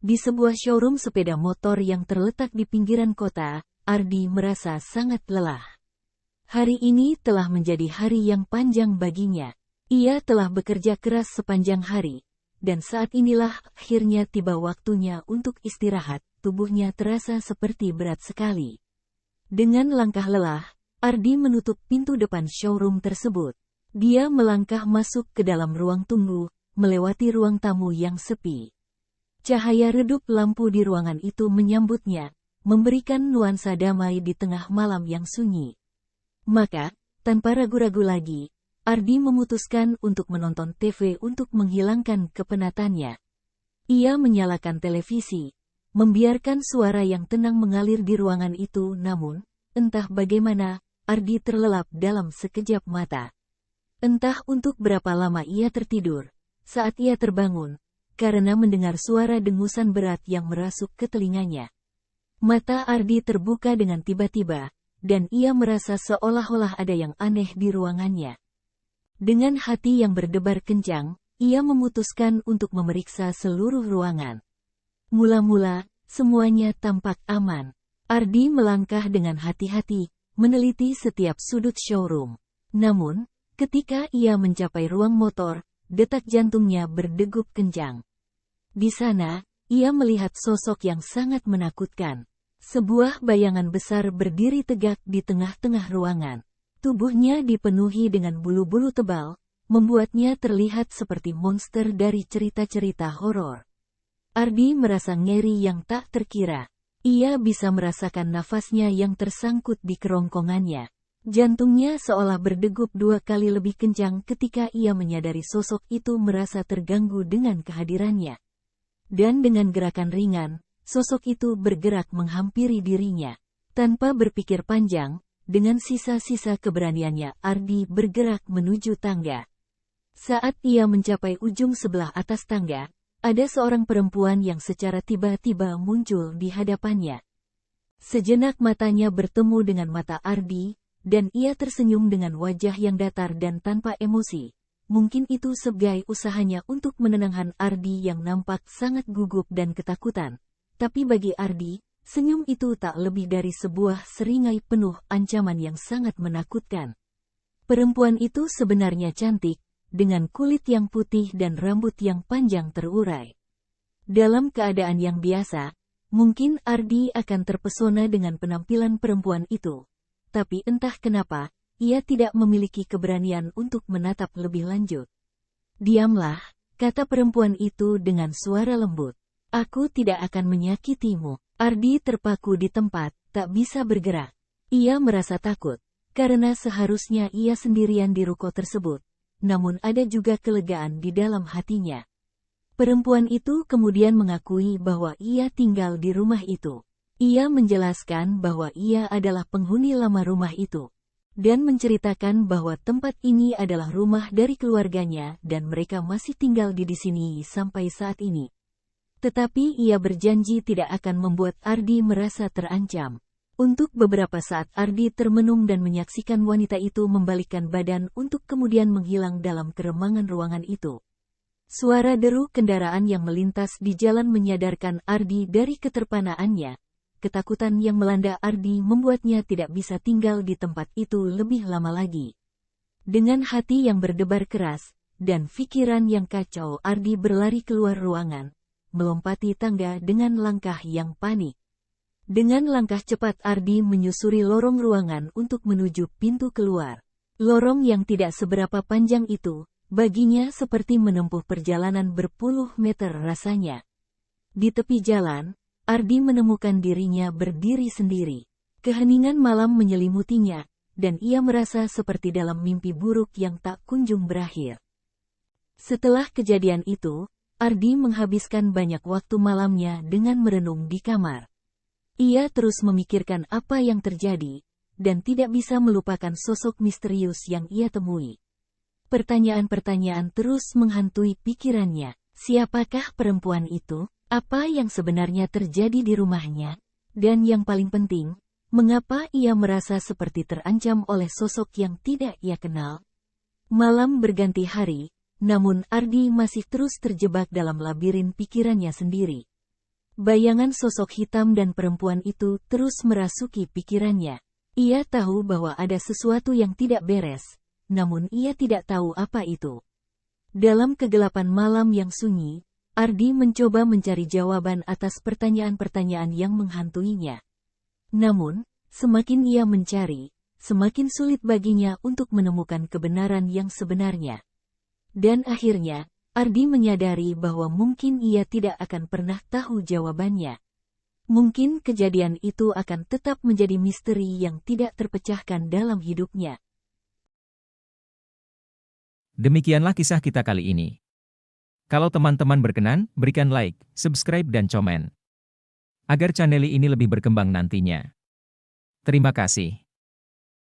Di sebuah showroom sepeda motor yang terletak di pinggiran kota, Ardi merasa sangat lelah. Hari ini telah menjadi hari yang panjang baginya. Ia telah bekerja keras sepanjang hari, dan saat inilah akhirnya tiba waktunya untuk istirahat. Tubuhnya terasa seperti berat sekali. Dengan langkah lelah, Ardi menutup pintu depan showroom tersebut. Dia melangkah masuk ke dalam ruang tunggu, melewati ruang tamu yang sepi. Cahaya redup lampu di ruangan itu menyambutnya, memberikan nuansa damai di tengah malam yang sunyi. Maka, tanpa ragu-ragu lagi, Ardi memutuskan untuk menonton TV untuk menghilangkan kepenatannya. Ia menyalakan televisi, membiarkan suara yang tenang mengalir di ruangan itu, namun, entah bagaimana, Ardi terlelap dalam sekejap mata. Entah untuk berapa lama ia tertidur, saat ia terbangun, karena mendengar suara dengusan berat yang merasuk ke telinganya. Mata Ardi terbuka dengan tiba-tiba, dan ia merasa seolah-olah ada yang aneh di ruangannya. Dengan hati yang berdebar kencang, ia memutuskan untuk memeriksa seluruh ruangan. Mula-mula, semuanya tampak aman. Ardi melangkah dengan hati-hati, meneliti setiap sudut showroom. Namun, ketika ia mencapai ruang motor, detak jantungnya berdegup kencang. Di sana, ia melihat sosok yang sangat menakutkan. Sebuah bayangan besar berdiri tegak di tengah-tengah ruangan. Tubuhnya dipenuhi dengan bulu-bulu tebal, membuatnya terlihat seperti monster dari cerita-cerita horor. Ardi merasa ngeri yang tak terkira. Ia bisa merasakan nafasnya yang tersangkut di kerongkongannya. Jantungnya seolah berdegup 2 kali lebih kencang ketika ia menyadari sosok itu merasa terganggu dengan kehadirannya. Dan dengan gerakan ringan, sosok itu bergerak menghampiri dirinya. Tanpa berpikir panjang, dengan sisa-sisa keberaniannya Ardi bergerak menuju tangga. Saat ia mencapai ujung sebelah atas tangga, ada seorang perempuan yang secara tiba-tiba muncul di hadapannya. Sejenak matanya bertemu dengan mata Ardi, dan ia tersenyum dengan wajah yang datar dan tanpa emosi. Mungkin itu sebagai usahanya untuk menenangkan Ardi yang nampak sangat gugup dan ketakutan. Tapi bagi Ardi, senyum itu tak lebih dari sebuah seringai penuh ancaman yang sangat menakutkan. Perempuan itu sebenarnya cantik, dengan kulit yang putih dan rambut yang panjang terurai. Dalam keadaan yang biasa, mungkin Ardi akan terpesona dengan penampilan perempuan itu. Tapi entah kenapa, ia tidak memiliki keberanian untuk menatap lebih lanjut. "Diamlah," kata perempuan itu dengan suara lembut. "Aku tidak akan menyakitimu." Ardi terpaku di tempat, tak bisa bergerak. Ia merasa takut, karena seharusnya ia sendirian di ruko tersebut. Namun ada juga kelegaan di dalam hatinya. Perempuan itu kemudian mengakui bahwa ia tinggal di rumah itu. Ia menjelaskan bahwa ia adalah penghuni lama rumah itu, dan menceritakan bahwa tempat ini adalah rumah dari keluarganya dan mereka masih tinggal di sini sampai saat ini. Tetapi ia berjanji tidak akan membuat Ardi merasa terancam. Untuk beberapa saat Ardi termenung dan menyaksikan wanita itu membalikkan badan untuk kemudian menghilang dalam keremangan ruangan itu. Suara deru kendaraan yang melintas di jalan menyadarkan Ardi dari keterpanaannya. Ketakutan yang melanda Ardi membuatnya tidak bisa tinggal di tempat itu lebih lama lagi. Dengan hati yang berdebar keras, dan pikiran yang kacau Ardi berlari keluar ruangan, melompati tangga dengan langkah yang panik. Dengan langkah cepat Ardi menyusuri lorong ruangan untuk menuju pintu keluar. Lorong yang tidak seberapa panjang itu, baginya seperti menempuh perjalanan berpuluh meter rasanya. Di tepi jalan, Ardi menemukan dirinya berdiri sendiri. Keheningan malam menyelimutinya, dan ia merasa seperti dalam mimpi buruk yang tak kunjung berakhir. Setelah kejadian itu, Ardi menghabiskan banyak waktu malamnya dengan merenung di kamar. Ia terus memikirkan apa yang terjadi, dan tidak bisa melupakan sosok misterius yang ia temui. Pertanyaan-pertanyaan terus menghantui pikirannya. Siapakah perempuan itu? Apa yang sebenarnya terjadi di rumahnya? Dan yang paling penting, mengapa ia merasa seperti terancam oleh sosok yang tidak ia kenal? Malam berganti hari, namun Ardi masih terus terjebak dalam labirin pikirannya sendiri. Bayangan sosok hitam dan perempuan itu terus merasuki pikirannya. Ia tahu bahwa ada sesuatu yang tidak beres, namun ia tidak tahu apa itu. Dalam kegelapan malam yang sunyi, Ardi mencoba mencari jawaban atas pertanyaan-pertanyaan yang menghantuinya. Namun, semakin ia mencari, semakin sulit baginya untuk menemukan kebenaran yang sebenarnya. Dan akhirnya, Ardi menyadari bahwa mungkin ia tidak akan pernah tahu jawabannya. Mungkin kejadian itu akan tetap menjadi misteri yang tidak terpecahkan dalam hidupnya. Demikianlah kisah kita kali ini. Kalau teman-teman berkenan, berikan like, subscribe dan komen. Agar channel ini lebih berkembang nantinya. Terima kasih.